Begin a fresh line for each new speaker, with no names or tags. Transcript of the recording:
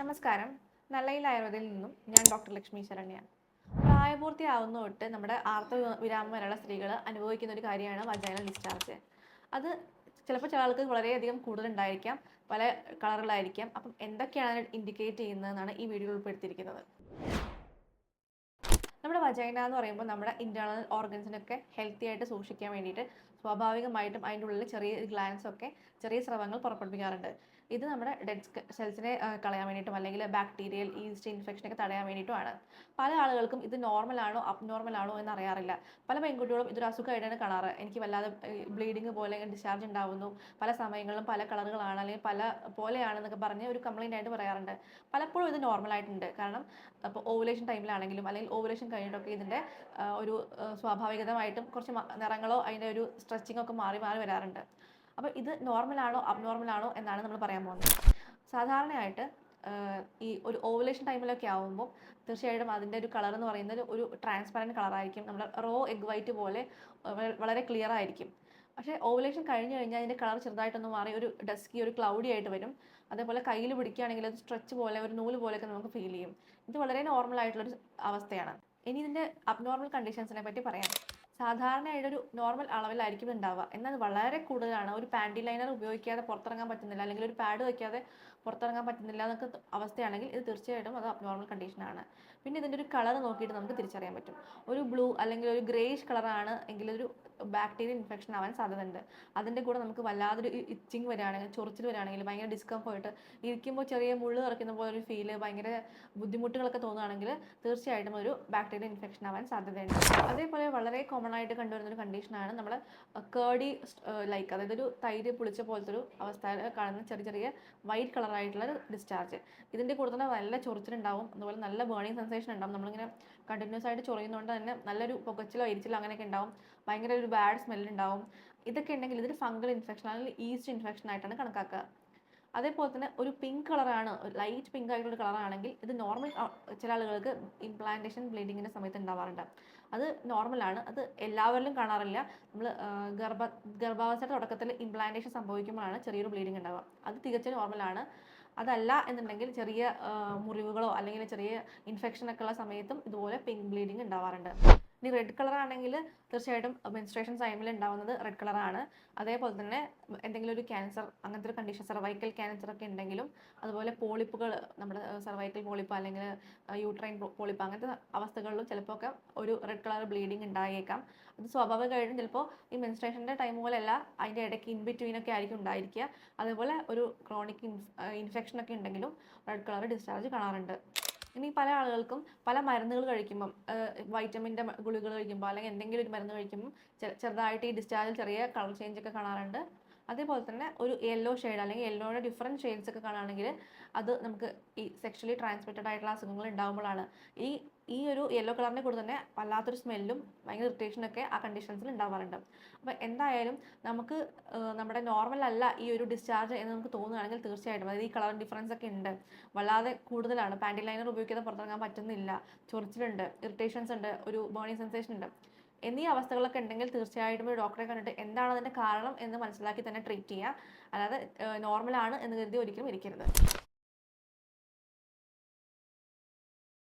നമസ്കാരം. നല്ലയിൽ ആയുർവേദയിൽ നിന്നും ഞാൻ ഡോക്ടർ ലക്ഷ്മി ശരണ്യ. പ്രായപൂർത്തിയാവുന്ന തൊട്ട് നമ്മുടെ വിരാമം വരെയുള്ള സ്ത്രീകൾ അനുഭവിക്കുന്ന ഒരു കാര്യമാണ് വജൈനൽ ഡിസ്ചാർജ്. അത് ചിലപ്പോൾ ചില ആൾക്ക് വളരെയധികം കൂടുതലുണ്ടായിരിക്കാം, പല കളറുകളായിരിക്കാം. അപ്പം എന്തൊക്കെയാണ് ഇൻഡിക്കേറ്റ് ചെയ്യുന്നതെന്നാണ് ഈ വീഡിയോയിൽ ഉൾപ്പെടുത്തിയിരിക്കുന്നത്. നമ്മുടെ വജൈന എന്ന് പറയുമ്പോൾ നമ്മുടെ ഇന്റേണൽ ഓർഗൻസിനൊക്കെ ഹെൽത്തി ആയിട്ട് സൂക്ഷിക്കാൻ വേണ്ടിയിട്ട് സ്വാഭാവികമായിട്ടും അതിൻ്റെ ഉള്ളിൽ ചെറിയ ഗ്ലാൻസ് ഒക്കെ ചെറിയ സ്രവങ്ങൾ പുറപ്പെടുവിക്കാറുണ്ട്. ഇത് നമ്മുടെ ഡെഡ് സെൽസിനെ കളയാൻ വേണ്ടിയിട്ടും അല്ലെങ്കിൽ ബാക്ടീരിയൽ ഈസ്റ്റ് ഇൻഫെക്ഷനൊക്കെ തടയാൻ വേണ്ടിയിട്ടുമാണ്. പല ആളുകൾക്കും ഇത് നോർമൽ ആണോ അബ്നോർമൽ ആണോ എന്ന് അറിയാറില്ല. പല പെൺകുട്ടികളും ഇതൊരു അസുഖമായിട്ടാണ് കാണാറ്. എനിക്ക് വല്ലാതെ ബ്ലീഡിങ് പോലെ ഡിസ്ചാർജ് ഉണ്ടാവുന്നു, പല സമയങ്ങളിലും പല കളറുകളാണ് അല്ലെങ്കിൽ പല പോലെയാണെന്നൊക്കെ പറഞ്ഞ് ഒരു കംപ്ലൈൻ്റ് ആയിട്ട് പറയാറുണ്ട്. പലപ്പോഴും ഇത് നോർമൽ ആയിട്ടുണ്ട്. കാരണം അപ്പോൾ ഓവുലേഷൻ ടൈമിലാണെങ്കിലും അല്ലെങ്കിൽ ഓവുലേഷൻ കഴിഞ്ഞിട്ടൊക്കെ ഇതിൻ്റെ ഒരു സ്വാഭാവികമായിട്ടും കുറച്ച് നിറങ്ങളോ അതിൻ്റെ ഒരു സ്ട്രെച്ചിങ്ങോ ഒക്കെ മാറി മാറി വരാറുണ്ട്. അപ്പോൾ ഇത് നോർമലാണോ അബ്നോർമലാണോ എന്നാണ് നമ്മൾ പറയാൻ പോകുന്നത്. സാധാരണയായിട്ട് ഈ ഒരു ഓവുലേഷൻ ടൈമിലൊക്കെ ആകുമ്പോൾ തീർച്ചയായിട്ടും അതിൻ്റെ ഒരു കളർ എന്ന് പറയുന്നത് ഒരു ട്രാൻസ്പെറൻറ്റ് കളറായിരിക്കും. നമ്മുടെ റോ എഗ് വൈറ്റ് പോലെ വളരെ ക്ലിയർ ആയിരിക്കും. പക്ഷേ ഓവുലേഷൻ കഴിഞ്ഞ് കഴിഞ്ഞാൽ അതിൻ്റെ കളർ ചെറുതായിട്ടൊന്ന് മാറി ഒരു ഡസ്കി ഒരു ക്ലൗഡി ആയിട്ട് വരും. അതേപോലെ കയ്യിൽ പിടിക്കുകയാണെങ്കിൽ അത് സ്ട്രെച്ച് പോലെ ഒരു നൂല് പോലെയൊക്കെ നമുക്ക് ഫീൽ ചെയ്യും. ഇത് വളരെ നോർമൽ ആയിട്ടുള്ളൊരു അവസ്ഥയാണ്. ഇനി ഇതിൻ്റെ അബ്നോർമൽ കണ്ടീഷൻസിനെ പറ്റി പറയാം. സാധാരണയായിട്ടൊരു നോർമൽ അളവിലായിരിക്കും ഉണ്ടാവുക, എന്നാൽ വളരെ കൂടുതലാണ്. ഒരു പാൻറ്റി ലൈനർ ഉപയോഗിക്കാതെ പുറത്തിറങ്ങാൻ പറ്റുന്നില്ല, അല്ലെങ്കിൽ ഒരു പാഡ് വയ്ക്കാതെ പുറത്തിറങ്ങാൻ പറ്റുന്നില്ല എന്നൊക്കെ അവസ്ഥയാണെങ്കിൽ ഇത് തീർച്ചയായിട്ടും അത് അബ്നോർമൽ കണ്ടീഷനാണ്. പിന്നെ ഇതിൻ്റെ ഒരു കളർ നോക്കിയിട്ട് നമുക്ക് തിരിച്ചറിയാൻ പറ്റും. ഒരു ബ്ലൂ അല്ലെങ്കിൽ ഒരു ഗ്രേഷ് കളറാണ് എങ്കിൽ ഒരു ബാക്ടീരിയൽ ഇൻഫെക്ഷൻ ആവാൻ സാധ്യതയുണ്ട്. അതിൻ്റെ കൂടെ നമുക്ക് വല്ലാതൊരു ഇച്ചിങ് വരികയാണെങ്കിൽ, ചൊറിച്ചിൽ വരികയാണെങ്കിൽ, ഭയങ്കര ഡിസ്കംഫേർട്ട്, ഇരിക്കുമ്പോൾ ചെറിയ മുള്ള് ഇറക്കുന്ന പോലെ ഒരു ഫീല്, ഭയങ്കര ബുദ്ധിമുട്ടുകളൊക്കെ തോന്നുകയാണെങ്കിൽ തീർച്ചയായിട്ടും ഒരു ബാക്ടീരിയൽ ഇൻഫെക്ഷൻ ആവാൻ സാധ്യതയുണ്ട്. അതേപോലെ വളരെ കോമൺ ആയിട്ട് കണ്ടുവരുന്ന ഒരു കണ്ടീഷനാണ് നമ്മൾ കേർഡി ലൈക്ക്, അതായത് ഒരു തൈര് പുളിച്ച പോലത്തെ ഒരു അവസ്ഥയിൽ കാണുന്ന ചെറിയ ചെറിയ വൈറ്റ് കളറായിട്ടുള്ള ഡിസ്ചാർജ്. ഇതിൻ്റെ കൂടെ തന്നെ നല്ല ചൊറിച്ചിലുണ്ടാവും, അതുപോലെ നല്ല ബേണിങ് സെൻസേഷൻ ഉണ്ടാവും. നമ്മളിങ്ങനെ കണ്ടിന്യൂസ് ആയിട്ട് ചൊറിയുന്നതുകൊണ്ട് തന്നെ നല്ലൊരു പുകച്ചിലോ എരിച്ചിലോ അങ്ങനെയൊക്കെ ഉണ്ടാവും. ഭയങ്കര ഒരു ബാഡ് സ്മെല്ലുണ്ടാവും. ഇതൊക്കെ ഉണ്ടെങ്കിൽ ഇതൊരു ഫംഗൽ ഇൻഫെക്ഷൻ അല്ലെങ്കിൽ ഈസ്റ്റ് ഇൻഫെക്ഷൻ ആയിട്ടാണ് കണക്കാക്കുക. അതേപോലെ തന്നെ ഒരു പിങ്ക് കളറാണ്, ലൈറ്റ് പിങ്ക് ആയിട്ടുള്ള കളറാണെങ്കിൽ ഇത് നോർമൽ. ചില ആളുകൾക്ക് ഇംപ്ലാന്റേഷൻ ബ്ലീഡിങ്ങിൻ്റെ സമയത്ത് ഉണ്ടാവാറുണ്ട്. അത് നോർമലാണ്. അത് എല്ലാവരിലും കാണാറില്ല. നമ്മൾ ഗർഭാവസ്ഥയുടെ തുടക്കത്തിൽ ഇംപ്ലാന്റേഷൻ സംഭവിക്കുമ്പോഴാണ് ചെറിയൊരു ബ്ലീഡിങ് ഉണ്ടാവുക. അത് തികച്ചും നോർമലാണ്. അതല്ല എന്നുണ്ടെങ്കിൽ ചെറിയ മുറിവുകളോ അല്ലെങ്കിൽ ചെറിയ ഇൻഫെക്ഷനൊക്കെ ഉള്ള സമയത്തും ഇതുപോലെ പിങ്ക് ബ്ലീഡിങ് ഉണ്ടാവാറുണ്ട്. ഇനി റെഡ് കളർ ആണെങ്കിൽ തീർച്ചയായിട്ടും മെൻസ്ട്രേഷൻ ടൈമിൽ ഉണ്ടാവുന്നത് റെഡ് കളറാണ്. അതേപോലെ തന്നെ എന്തെങ്കിലും ഒരു ക്യാൻസർ, അങ്ങനത്തെ ഒരു കണ്ടീഷൻ, സർവൈക്കൽ ക്യാൻസർ ഒക്കെ ഉണ്ടെങ്കിലും, അതുപോലെ പോളിപ്പുകൾ, നമ്മുടെ സർവൈക്കൽ പോളിപ്പ് അല്ലെങ്കിൽ യൂട്രൈൻ പോളിപ്പ്, അങ്ങനത്തെ അവസ്ഥകളിലും ചിലപ്പോൾ ഒക്കെ ഒരു റെഡ് കളർ ബ്ലീഡിങ് ഉണ്ടായേക്കാം. അത് സ്വാഭാവികമായിട്ടും ചിലപ്പോൾ ഈ മെൻസ്ട്രേഷൻ്റെ ടൈം പോലെയല്ല, അതിൻ്റെ ഇടയ്ക്ക് ഇൻ ബിറ്റ്വീൻ ഒക്കെ ആയിരിക്കും ഉണ്ടായിരിക്കുക. അതേപോലെ ഒരു ക്രോണിക് ഇൻഫെക്ഷൻ ഒക്കെ ഉണ്ടെങ്കിലും റെഡ് കളർ ഡിസ്ചാർജ് കാണാറുണ്ട്. ഇനി പല ആളുകൾക്കും പല മരുന്നുകൾ കഴിക്കുമ്പം, വൈറ്റമിൻ്റെ ഗുളികകൾ കഴിക്കുമ്പോൾ അല്ലെങ്കിൽ എന്തെങ്കിലും ഒരു മരുന്ന് കഴിക്കുമ്പം ചെറുതായിട്ട് ഈ ഡിസ്ചാർജിൽ ചെറിയ കളർ ചേഞ്ച് ഒക്കെ കാണാറുണ്ട്. അതേപോലെ തന്നെ ഒരു യെല്ലോ ഷെയ്ഡ് അല്ലെങ്കിൽ യെല്ലോയുടെ ഡിഫറെൻറ്റ് ഷെയ്ഡ്സ് ഒക്കെ കാണുകയാണെങ്കിൽ അത് നമുക്ക് ഈ സെക്ഷലി ട്രാൻസ്മിറ്റഡ് ആയിട്ടുള്ള അസുഖങ്ങൾ ഉണ്ടാകുമ്പോഴാണ്. ഈ ഈ ഒരു യെല്ലോ കളറിൻ്റെ കൂടെ തന്നെ വല്ലാത്തൊരു സ്മെല്ലും ഭയങ്കര ഇറിറ്റേഷനൊക്കെ ആ കണ്ടീഷൻസിൽ ഉണ്ടാവാറുണ്ട്. അപ്പോൾ എന്തായാലും നമുക്ക് നമ്മുടെ നോർമൽ അല്ല ഈ ഒരു ഡിസ്ചാർജ് എന്ന് നമുക്ക് തോന്നുകയാണെങ്കിൽ തീർച്ചയായിട്ടും, അതായത് ഈ കളർ ഡിഫറൻസ് ഒക്കെ ഉണ്ട്, വല്ലാതെ കൂടുതലാണ്, പാൻറ്റി ലൈനർ ഉപയോഗിക്കാതെ പുറത്തിറങ്ങാൻ പറ്റുന്നില്ല, ചൊറിച്ചിലുണ്ട്, ഇറിറ്റേഷൻസ് ഉണ്ട്, ഒരു ബേണിംഗ് സെൻസേഷൻ ഉണ്ട് എന്നീ അവസ്ഥകളൊക്കെ ഉണ്ടെങ്കിൽ തീർച്ചയായിട്ടും ഒരു ഡോക്ടറെ കണ്ടിട്ട് എന്താണ് അതിൻ്റെ കാരണം എന്ന് മനസ്സിലാക്കി തന്നെ ട്രീറ്റ് ചെയ്യുക. അല്ലാതെ നോർമലാണ് എന്ന് കരുതി ഒരിക്കലും ഇരിക്കരുത്.